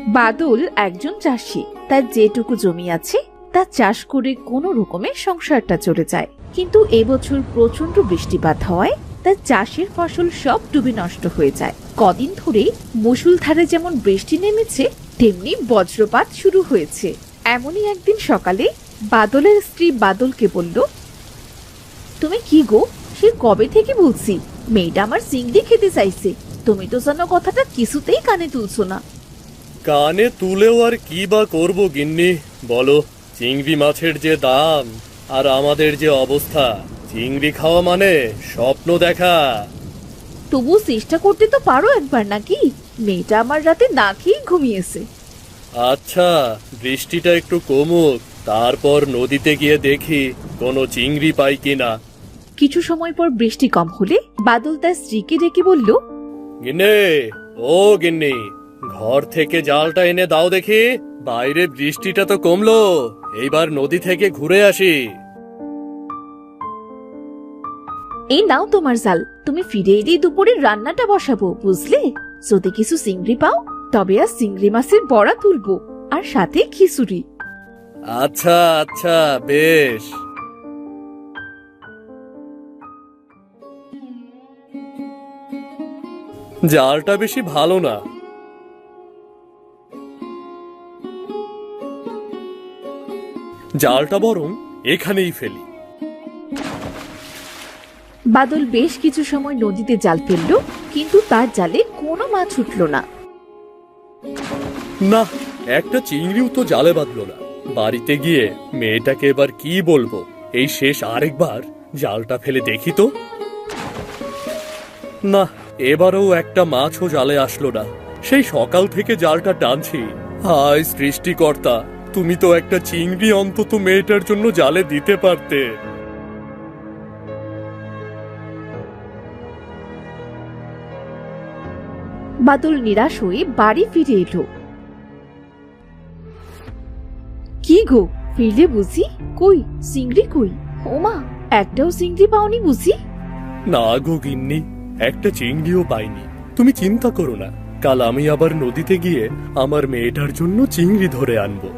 বাদল একজন চাষি। তার যেটুকু জমি আছে তা চাষ করে কোনো রকমে সংসারটা চলে যায়। কিন্তু এবছর প্রচন্ড বৃষ্টিপাত হওয়ায় তার চাষের ফসল সব ডুবে নষ্ট হয়ে যায়। কদিন ধরে মুষলধারে যেমন বৃষ্টি নেমেছে তেমনি বজ্রপাত শুরু হয়েছে। এমনই একদিন সকালে বাদলের স্ত্রী বাদলকে বলল, তুমি কি গো, সে কবে থেকে বলছি মেয়েটা আমার চিংড়ি খেতে চাইছে, তুমি তো যেন কথাটা কিছুতেই কানে তুলছো না। কানে তুলেও আর কি বা করবো গিন্নি, বলো। চিংড়ি মাছের যে দাম আর আমাদের যে অবস্থা, চিংড়ি খাওয়া মানে স্বপ্ন দেখা। তবু চেষ্টা করতে তো পারো একবার, নাকি? মেয়েটা আমার রাতে না খেয়েই ঘুমিয়েছে। আচ্ছা, বৃষ্টিটা একটু কমুক, তারপর নদীতে গিয়ে দেখি কোনো চিংড়ি পাই কিনা। কিছু সময় পর বৃষ্টি কম হলে বাদল তার স্ত্রীকে ডেকে বলল, গিন্নি, ও গিন্নি, ঘর থেকে জালটা এনে দাও দেখি। বাইরে বৃষ্টিটা তো কমলো, এইবার নদী থেকে ঘুরে আসি। এই নাও তোমার জাল, তুমি ফিরে এলেই দুপুরে রান্নাটা বসাবো, বুঝলে? যদি কিছু চিংড়ি পাও তবে আর চিংড়ি মাছের বড়া তুলবো, আর সাথে খিচুড়ি। আচ্ছা আচ্ছা, বেশ। জালটা বেশি ভালো না। জালটা বরং এখানেই ফেলি। বাদল বেশ কিছু সময় নদীতে জাল ফেললো, কিন্তু তার জালে কোনো মাছ উঠল না। না, একটা চিংড়িও তো জালে বাঁধলো না। বাড়িতে গিয়ে মেয়েটাকে এবার কি বলবো? এই শেষ আরেকবার জালটা ফেলে দেখি তো। না, এবারও একটা মাছও জালে আসলো না। সেই সকাল থেকে জালটা টানছি। হায় সৃষ্টিকর্তা, তুমি তো একটা চিংড়ি অন্তত মেয়েটার জন্য জালে দিতে পারতে। বাদল নিরাশ হয়ে বাড়ি ফিরে এলো। কি গো, ফিরলে বুঝি? কই চিংড়ি কই? ওমা, একটাও চিংড়ি পাওনি বুঝি? না গো গিন্নি, একটা চিংড়িও পাইনি। তুমি চিন্তা করো না, কাল আমি আবার নদীতে গিয়ে আমার মেয়েটার জন্য চিংড়ি ধরে আনবো।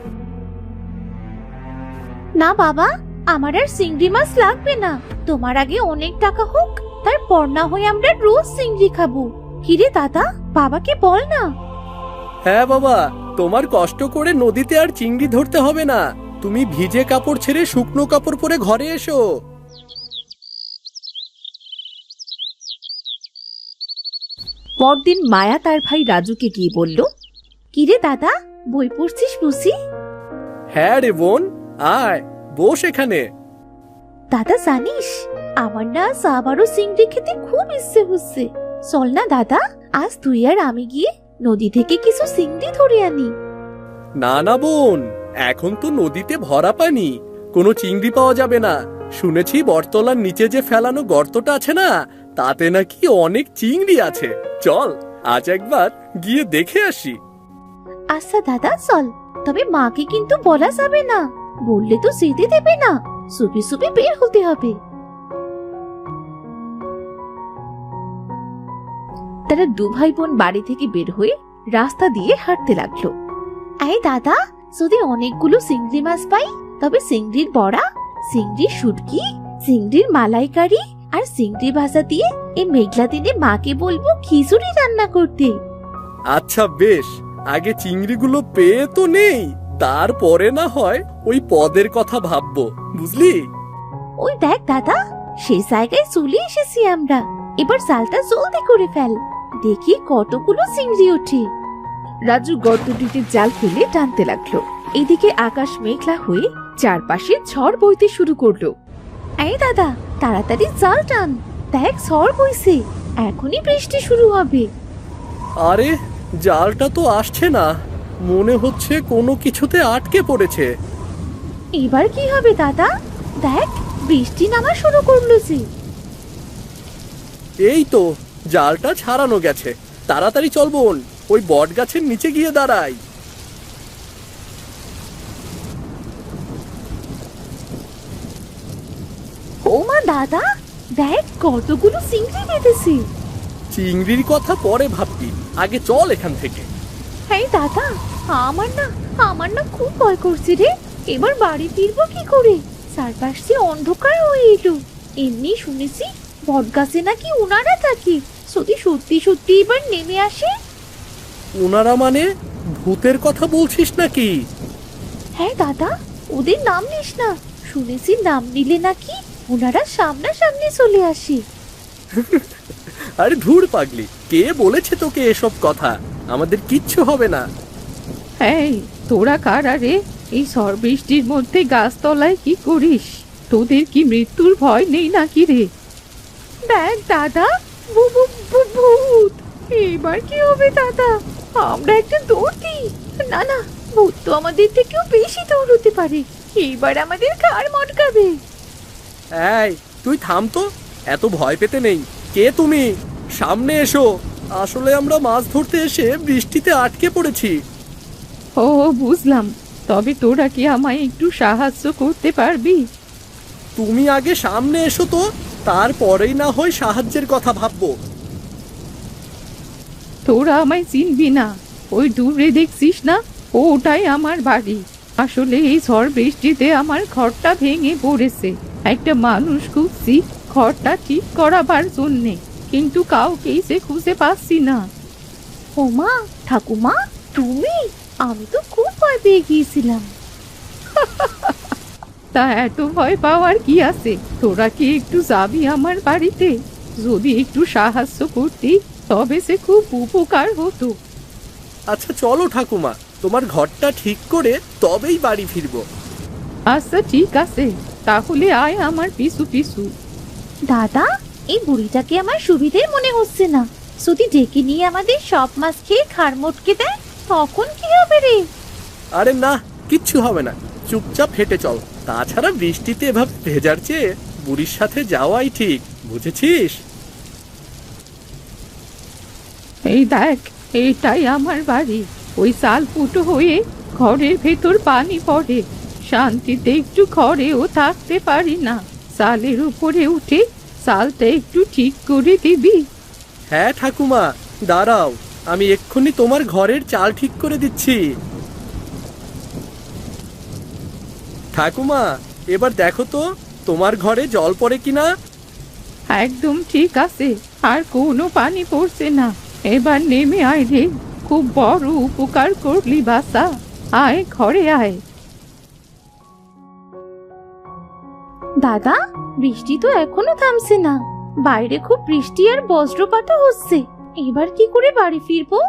না বাবা, আমার আর চিংড়ি মাছ লাগবে না। তোমার আগে অনেক টাকা হোক, তারপর না হয় আমরা রোজ চিংড়ি খাবো। কিরে দাদা, বাবাকে বল না। হ্যাঁ বাবা, তোমার কষ্ট করে নদীতে আর চিংড়ি ধরতে হবে না। তুমি ভিজে কাপড় ছেড়ে শুকনো কাপড় পরে ঘরে এসো। পরদিন মায়া তার ভাই রাজুকে গিয়ে বলল, কিরে দাদা, বই পড়ছিস বুঝি? হ্যাঁ রে বোন, আয় বস এখানে। দাদা জানিস, আমার না আজ আবারও চিংড়ি খেতে খুব ইচ্ছে হচ্ছে। চল না দাদা, আজ তুই আর আমি গিয়ে নদী থেকে কিছু চিংড়ি ধরে আনি। না না বোন, এখন তো নদীতে ভরা পানি, কোনো চিংড়ি পাওয়া যাবে না। শুনেছি বটতলার নিচে যে ফেলানো গর্তটা আছে না, তাতে নাকি অনেক চিংড়ি আছে। চল আজ একবার গিয়ে দেখে আসি। আচ্ছা দাদা চল, তবে মাকে কিন্তু বলা যাবে না, বললে তো যেতে দেবে না। চুপি চুপি বের হতে হবে। তারা দু ভাই বোন বাড়ি থেকে বের হয়ে রাস্তা দিয়ে হাঁটতে লাগলো। এই দাদা, যদি অনেকগুলো চিংড়ি মাছ পাই তবে চিংড়ির বড়া, চিংড়ির শুটকি, চিংড়ির মালাইকারি আর চিংড়ি ভাজা দিয়ে এই মেঘলা দিনে মাকে বলবো খিচুড়ি রান্না করতে। আচ্ছা বেশ, আগে চিংড়িগুলো পেয়ে তো নেই, তারপরে না হয় ওই পদের কথা ভাববো, বুঝলি? ওই দেখ দাদা, সেই জায়গায় চলে এসেছি আমরা। এবার জালটা জলদি করে ফেল, দেখি কতগুলো চিংড়ি ওঠে। রাজু গর্তটিতে জাল ফেলে টানতে লাগলো। এদিকে আকাশ মেঘলা হয়ে চারপাশে ঝড় বইতে শুরু করলো। এই দাদা, তাড়াতাড়ি জাল টান, দেখ ঝড় বইছে, এখনই বৃষ্টি শুরু হবে। আরে, জালটা তো আসছে না, মনে হচ্ছে কোনো কিছুতে আটকে পড়েছে। এবার কি হবে দাদা? দেখ বৃষ্টি নামা শুরু করলো যে। এই তো জালটা ছাড়ানো গেছে, তাড়াতাড়ি চল বোন, ওই বট গাছের নিচে গিয়ে দাঁড়াই। ও মা দাদা, দেখ কতগুলো চিংড়ি বেঁধেছে। চিংড়ির কথা পরে ভাববি, আগে চল এখান থেকে। হ্যাঁ দাদা, আমার না আমার না খুব ভয় করছে রে। এবার বাড়ি ফিরবো কি করে? চারপাশ দিয়ে অন্ধকার হয়ে এলো। এমনি শুনেছি বটগাছে নাকি ওনারা থাকে। যদি সত্যি সত্যি এবার নেমে আসে। ওনারা মানে ভূতের কথা বলছিস নাকি? হ্যাঁ দাদা, ওদের নাম নিস না। শুনেছি নাম নিলে নাকি ওনারা সামনাসামনি চলে আসে। আরে ধুর পাগলি, কে বলেছে তোকে এসব কথা? আমাদের কিচ্ছু হবে না। এই তোরা কারা রে? এই ঝড় বৃষ্টির মধ্যে গাছতলায় কি করিস? তোদের কি মৃত্যুর ভয় নেই নাকি রে? দেখ দাদা, ভূত। এবার কি হবে দাদা? আমরা একটা দৌড় দিই। না না, ভূত তো আমাদের থেকেও বেশি দৌড়তে পারে। এবার আমাদের ঘাড় মটকাবে। এই তুই থাম তো, এত ভয় পেতে নেই। কে তুমি? সামনে এসো। আসলে আমরা মাছ ধরতে এসে বৃষ্টিতে আটকে পড়েছি। ও বুঝলাম। তবে তোরা কি আমায় একটু সাহায্য করতে পারবি? তুমি আগে সামনে এসো তো, তারপরেই না হয় সাহায্যের কথা ভাববো। তোরা আমায় চিনবি না। ওই দূরে দেখছিস না, ওটাই আমার বাড়ি। আসলে এই ঝড় বৃষ্টিতে আমার ঘরটা ভেঙে পড়েছে। একটা মানুষ খুঁজছি ঘরটা ঠিক করাবার জন্যে, কিন্তু কাউকেই সে খুঁজে পাচ্ছি না। ওমা, ঠাকুমা তুমি? আমি তো খুব ভয় পেয়ে গিয়েছিলাম। তা এত ভয় পাওয়ার কি আছে? তোরা কি একটু যাবি আমার বাড়িতে? যদি একটু সাহায্য করতি তবে সে খুব উপকার হতো। আচ্ছা চলো ঠাকুমা, তোমার ঘরটা ঠিক করে তবেই বাড়ি ফিরবো। আচ্ছা ঠিক আছে, তাহলে আয় আমার পিছু পিছু। দাদা, এই বুড়িটাকে আমার সুবিধের মনে হচ্ছে না। যদি ডেকে নিয়ে আমাদের সব মাছ খেয়ে ঘাড় মটকে দেয়, তখন কি হবে রে? আরে না, কিচ্ছু হবে না। চুপচাপ হেঁটে চল। তাছাড়া বৃষ্টিতে এভাবে ভেজার চেয়ে বুড়ির সাথে যাওয়াই ঠিক, বুঝেছিস? এই দেখ, এটাই আমার বাড়ি। ওই চাল ফুটো হয়ে ঘরের ভেতর পানি পড়ে। শান্তিতে একটু ঘরেও থাকতে পারি না। চালের উপরে উঠে চালটা একটু ঠিক করে দিবি? হ্যাঁ ঠাকুমা, দাঁড়াও, আমি এক্ষুনি তোমার ঘরের চাল ঠিক করে দিচ্ছি। ঠাকুমা, এবার দেখো তো তোমার ঘরে জল পড়ে কিনা। একদম ঠিক আছে, আর কোনো পানি পড়ছে না। এবার নেমে আয় রে, খুব বড় উপকার করলি বাসা। আয় ঘরে আয়। দাদা, বৃষ্টি তো এখনো থামছে না। বাইরে খুব বৃষ্টি আর বজ্রপাতও হচ্ছে। এবার কি করে বাড়ি ফিরবো?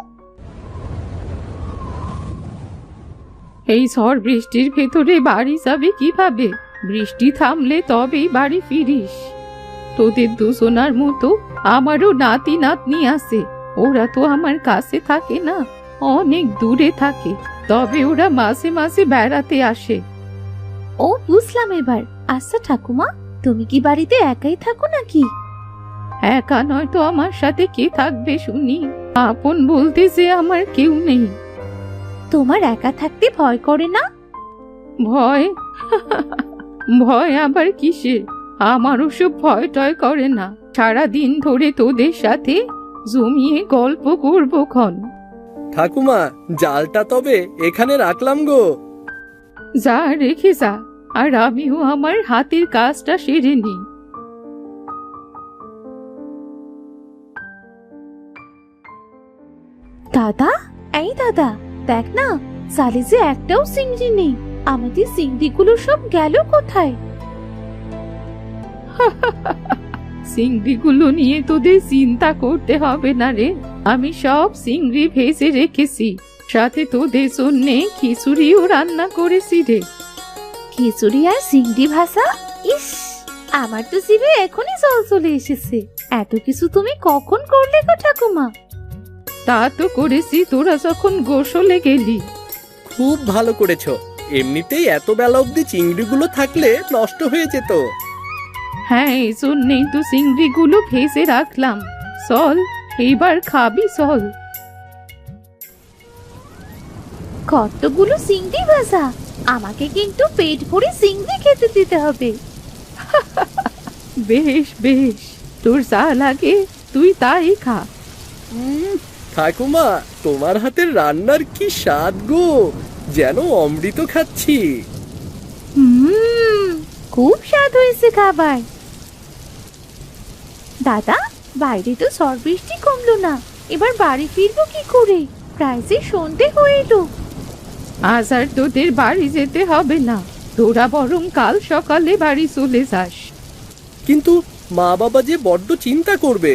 এই ঝড় বৃষ্টির ভেতরে বাড়ি যাবে কিভাবে? বৃষ্টি থামলে তবেই বাড়ি ফিরিস। তোদের দুজনার মতো আমারও নাতি নাতনি আছে। ওরা তো আমার কাছে থাকে না, অনেক দূরে থাকে। তবে ওরা মাঝে মাঝে বেড়াতে আসে। ও বুঝলাম এবার। আচ্ছা ঠাকুমা, তুমি কি বাড়িতে একাই থাকো নাকি? একা নয় তো আমার সাথে কে থাকবে শুনি? আপন বলতে যে আমার কেউ নেই। তোমার একা থাকতে ভয় করে না? ভয়? ভয় আবার কিসের? আমার ওসব ভয় টয় করে না। সারাদিন ধরে তোদের সাথে জমিয়ে গল্প করবো ক্ষণ। ঠাকুমা, জালটা তবে এখানে রাখলাম গো। যা রেখে যা, আর আমিও আমার হাতের কাজটা সেরে নিই। দাদা, এই দাদা, দেখ না, জালে যে একটাও চিংড়ি নেই। আমাদের চিংড়িগুলো সব গেল কোথায়? চিংড়িগুলো নিয়ে তোদের চিন্তা করতে হবে না রে। আমি সব চিংড়ি ভেজে রেখেছি, সাথে তোদের জন্য খিচুড়িও রান্না করেছি রে। খিচুড়ি আর চিংড়ি ভাজা? ইস, আমার তো জিভে এখনই জল চলে এসেছে। এত কিছু তুমি কখন করলে গো ঠাকুমা? তা তো করেছি তোরা যখন গোসলে গেলি। খুব ভালো করেছো। এমনিতেই এত বেলা অবধি চিংড়িগুলো থাকলে নষ্ট হয়ে যেত। হ্যাঁ, এই জন্যেই তো চিংড়িগুলো ভেজে রাখলাম। চল, এইবার খাবি চল। কতগুলো চিংড়ি ভাজা! আমাকে কিন্তু পেট ভরে চিংড়ি খেতে দিতে হবে। বেশ বেশ, তোর যা লাগে তুই তাই খা। ঠাকুমা, তোমার হাতের রান্নার কি স্বাদ গো, যেন অমৃত খাচ্ছি। খুব স্বাদ হয়েছে খাবার। দাদা, বাইরে তো ঝড় বৃষ্টি কমলো না, এবার বাড়ি ফিরবো কি করে? প্রায় যে সন্ধে হয়ে এলো। আজ আর তোদের বাড়ি যেতে হবে না, তোরা বরং কাল সকালে বাড়ি চলে যাস। কিন্তু মা বাবা যে বড্ড চিন্তা করবে।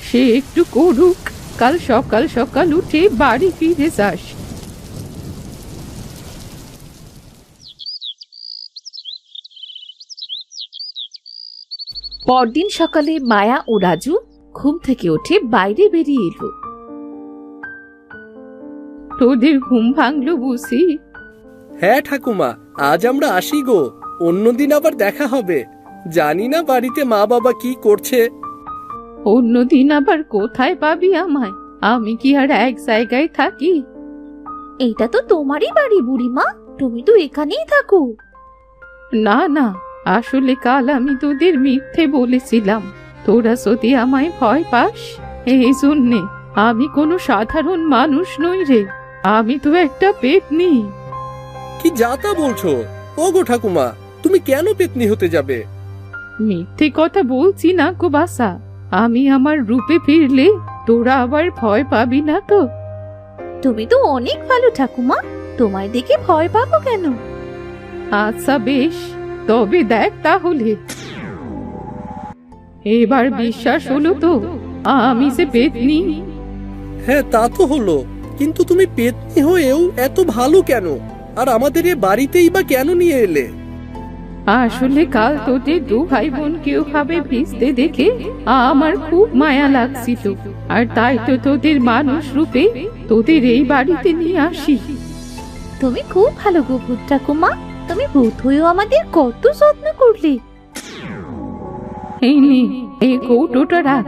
সে একটু করুক, কাল সকাল সকাল উঠে বাড়ি ফিরে যাস। পরদিন সকালে মায়া ও রাজু ঘুম থেকে উঠে বাইরে বেরিয়ে এলো। তোদের ঘুম ভাঙলো বুঝি? হ্যাঁ ঠাকুমা, আজ আমরা আসি গো, অন্যদিন আবার দেখা হবে। জানি না বাড়িতে মা বাবা কি করছে। অন্যদিন আবার কোথায় পাবি আমায়? আমি কি আর এক জায়গায় থাকি? এইটা তো তোমারই বাড়ি বুড়িমা, তুমি তো এখানেই থাকো। না না, আসলে কাল আমি তোদের মিথ্যে বলেছিলাম। তোরা যদি আমায় ভয় পাস, এই জন্যে। আমি কোনো সাধারণ মানুষ নই রে, আমি তো একটা পেতনি। কি যাতা বলছো? ওগো ঠাকুমা, তুমি কেন পেতনি হতে যাবে? মিথ্যে কথা বলছি না গো বাসা, আমি আমার রূপে ফিরলে তোরা আবার ভয় পাবি না তো? তুমি তো অনেক ভালো ঠাকুমা, তোমায় দেখে ভয় পাবো কেন? আচ্ছা বেশ, তবে দেখ তাহলে। এবার বিশ্বাস হলো তো আমি যে পেতনি? হ্যাঁ, তা তো হলো, কিন্তু তুমি পেতনি হয়েও এত ভালো কেন? আর আমাদের এ বাড়িতেই বা কেন নিয়ে এলে? আসলে কাল তোদের দু ভাই বোনকে ওভাবে ভিজতে দেখে আমার খুব মায়া লাগছিল, আর তাই তো তোদের মানুষ রূপে তোদের এই বাড়িতে নিয়ে আসি। তুমি খুব ভালো গো ভূত ঠাকুমা, তুমি ভূত হয়েও আমাদের কত যত্ন করলে। এই নে, এই কৌটোটা রাখ।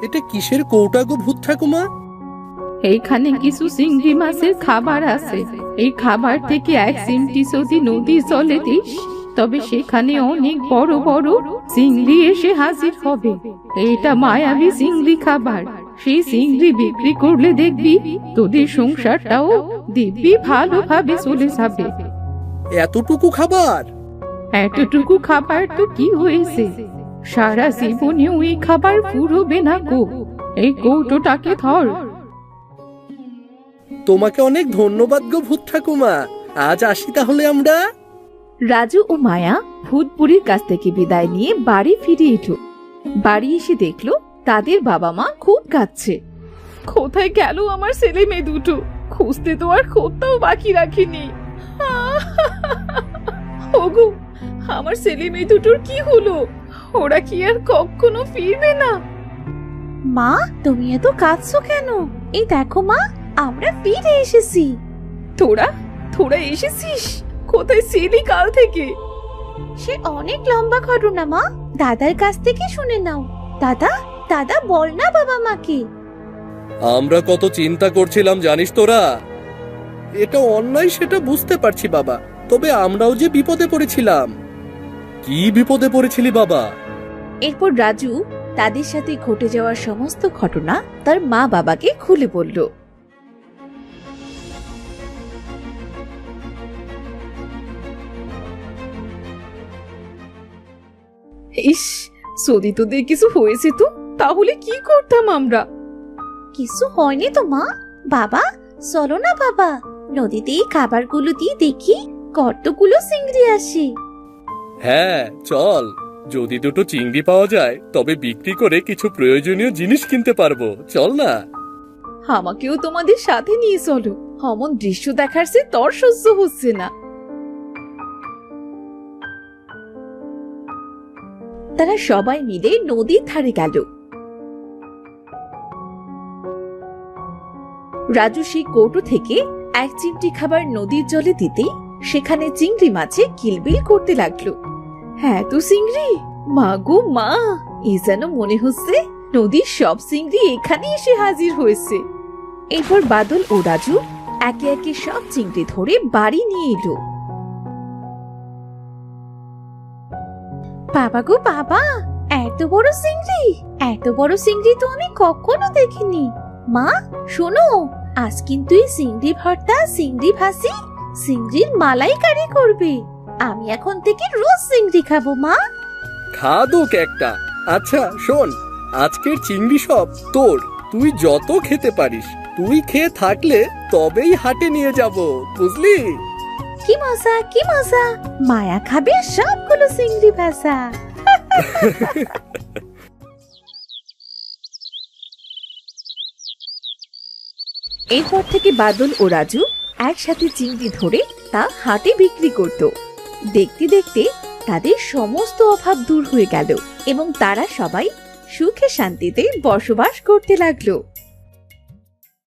এটা কিসের কৌটা গো ভূত ঠাকুমা? এইখানে কিছু চিংড়ি মাছের খাবার আছে। এই খাবার থেকে এক চিমটি যদি নদীর জলে দিস, তবে সেখানে অনেক বড় বড় চিংড়ি এসে হাজির হবে। এটা মায়াবী চিংড়ি খাবার। সেই চিংড়ি বিক্রি করলে দেখবি তোদের সংসারটাও দিব্যি ভালোভাবে চলে যাবে। এতটুকু খাবার? এতটুকু খাবার তো কি হয়েছে, সারা জীবনেও এই খাবার ফুরোবে না গো। এই কৌটোটাকে ধর। তোমাকে অনেক ধন্যবাদ গো ভূত ঠাকুমা, আজ আসি তাহলে আমরা। রাজু ও মায়া ভূতপুরীর কাছ থেকে বিদায় নিয়ে বাড়ি ফিরে এলো। বাড়ি এসে দেখলো তাদের বাবা মা খুব কাঁদছে। কোথায় গেল আমার ছেলে মেয়ে দুটো? খুঁজতে তো আর কোথাও বাকি রাখিনি। ওগো, আমার ছেলে মেয়ে দুটোর কি হলো? ওরা কি আর কখনো ফিরবে না? মা, তুমি এত কাঁদছো কেন? এই দেখো মা, আমরা ফিরে এসেছি। তোরা তোরা এসেছিস? কোথায় ছিলি কাল থেকে? সে অনেক লম্বা ঘটনা মা, দাদার কাছ থেকে শুনে নাও। দাদা, দাদা বল না বাবা মাকে। আমরা কত চিন্তা করছিলাম জানিস তোরা? এটা অন্যায় সেটা বুঝতে পারছি বাবা, তবে আমরাও যে বিপদে পড়েছিলাম। কি বিপদে পড়েছিলি বাবা? এরপর রাজু তাদের সাথে ঘটে যাওয়ার সমস্ত ঘটনা তার মা বাবাকে খুলে বলল। ইস, যদি তোদের কিছু হয়েছে তো তাহলে কি করতাম আমরা? কিছু হয়নি তো মা। বাবা, চলো না বাবা, নদীতে এই খাবারগুলো দিয়ে দেখি কতগুলো চিংড়ি আসে। হ্যাঁ চল, যদি দুটো চিংড়ি পাওয়া যায় তবে বিক্রি করে কিছু প্রয়োজনীয় জিনিস কিনতে পারবো। চল না। আমাকেও তোমাদের সাথে নিয়ে চলো, অমন দৃশ্য দেখার সে তর সহ্য হচ্ছে না। তারা সবাই মিলে নদীর ধারে গেল। রাজু সেই কৌটো থেকে এক চিমটি খাবার নদীর জলে দিতেই সেখানে চিংড়ি মাছে কিলবিল করতে লাগলো। হ্যাঁ তো চিংড়ি, মা গো মা, এ যেন মনে হচ্ছে নদীর সব চিংড়ি এখানে এসে হাজির হয়েছে। এরপর বাদল ও রাজু একে একে সব চিংড়ি ধরে বাড়ি নিয়ে এলো। বাবা গো বাবা, এত বড় চিংড়ি, এত বড় চিংড়ি তো আমি কখনো দেখিনি। মা শোনো, আজ কিন্তু এই চিংড়ি ভর্তা, চিংড়ি ভাজি, চিংড়ির মালাইকারি করবে। আমি এখন থেকে রোজ চিংড়ি খাবো মা। খাদুক একটা। আচ্ছা শোন, আজকের চিংড়ি সব তোর, তুই যত খেতে পারিস। তুই খেয়ে থাকলে তবেই হাটে নিয়ে যাব, বুঝলি? কি মজা, কি মজা! মায়া খাবে সবগুলো চিংড়ি ভাজা। এরপর থেকে বাদল ও রাজু একসাথে চিংড়ি ধরে তা হাটে বিক্রি করত। দেখতে দেখতে তাদের সমস্ত অভাব দূর হয়ে গেল এবং তারা সবাই সুখে শান্তিতে বসবাস করতে লাগলো।